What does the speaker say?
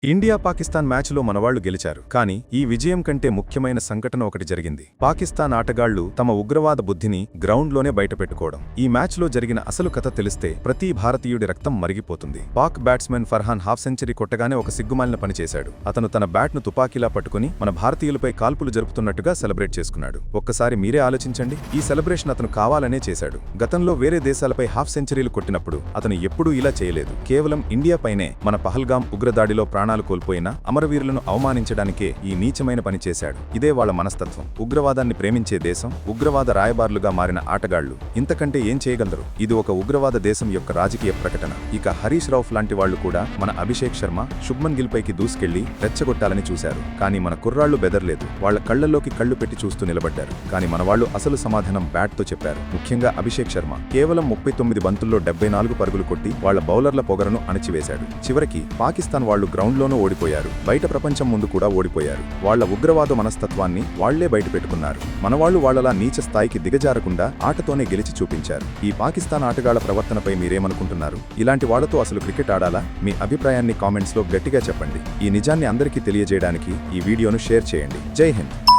India Pakistan మ్యాచ్లో మనవాళ్లు గెలిచారు. కానీ ఈ విజయం కంటే ముఖ్యమైన సంఘటన ఒకటి జరిగింది. పాకిస్తాన్ ఆటగాళ్లు తమ ఉగ్రవాద బుద్ధిని గ్రౌండ్లోనే బయటపెట్టుకోవడం. ఈ మ్యాచ్లో జరిగిన అసలు కథ తెలిస్తే ప్రతి భారతీయుడి రక్తం మరిగిపోతుంది. Pak batsmen Farhan half century కొట్టగానే ఒక సిగ్గుమాలిన పని చేశాడు. అతను తన బ్యాట్ను తుపాకీలా పట్టుకుని మన భారతీయులపై కాల్పులు జరుపుతున్నట్టుగా సెలబ్రేట్ చేసుకున్నాడు. ఒక్కసారి మీరే ఆలోచించండి. ఈ సెలబ్రేషన్ అతను కావాలనే చేశాడు. గతంలో వేరే దేశాలపై హాఫ్ సెంచరీలు కొట్టినప్పుడు అతను ఎప్పుడూ ఇలా చేయలేదు. కేవలం ఇండియాపైనే మన పహల్గాం ఉగ్రదాడిలో ప్రాణాలు కోల్పోయిన అమరవీరులను అవమానించడానికే ఈ నీచమైన పని చేశాడు. ఇదే వాళ్ల మనస్తత్వం. ఉగ్రవాదాన్ని ప్రేమించే దేశం, ఉగ్రవాద రాయబారులుగా మారిన ఆటగాళ్లు ఇంతకంటే ఏం చేయగలరు? ఇది ఒక ఉగ్రవాద దేశం యొక్క రాజకీయ ప్రకటన. ఇక హరీష్ రౌఫ్ లాంటి వాళ్లు కూడా మన అభిషేక్ శర్మ, శుభ్మన్ గిల్ పైకి దూసుకెళ్లి రెచ్చగొట్టాలని చూశారు. కానీ మన కుర్రాళ్లు బెదర్లేదు. వాళ్ల కళ్లలోకి కళ్లు పెట్టి చూస్తూ నిలబడ్డారు. కానీ మనవాళ్లు అసలు సమాధానం బ్యాట్తో చెప్పారు. ముఖ్యంగా అభిషేక్ శర్మ కేవలం 39 బంతుల్లో 74 పరుగులు కొట్టి వాళ్ల బౌలర్ల పొగరను అణచివేశాడు. చివరికి పాకిస్తాన్ వాళ్లు గ్రౌండ్లోనూ ఓడిపోయారు. బయట ప్రపంచం ముందు కూడా ఓడిపోయారు. వాళ్ల ఉగ్రవాద మనస్తత్వాన్ని వాళ్లే బయటపెట్టుకున్నారు. మనవాళ్లు వాళ్లలా నీచ స్థాయికి దిగజారకుండా ఆటతోనే గెలిచి చూపించారు. ఈ పాకిస్తాన్ ఆటగాళ్ల ప్రవర్తనపై మీరేమనుకుంటున్నారు? ఇలాంటి వాళ్లతో అసలు క్రికెట్ ఆడాలా? మీ అభిప్రాయాన్ని కామెంట్స్లో గట్టిగా చెప్పండి. ఈ నిజాన్ని అందరికీ తెలియజేయడానికి ఈ వీడియోను షేర్ చేయండి. జై హింద్.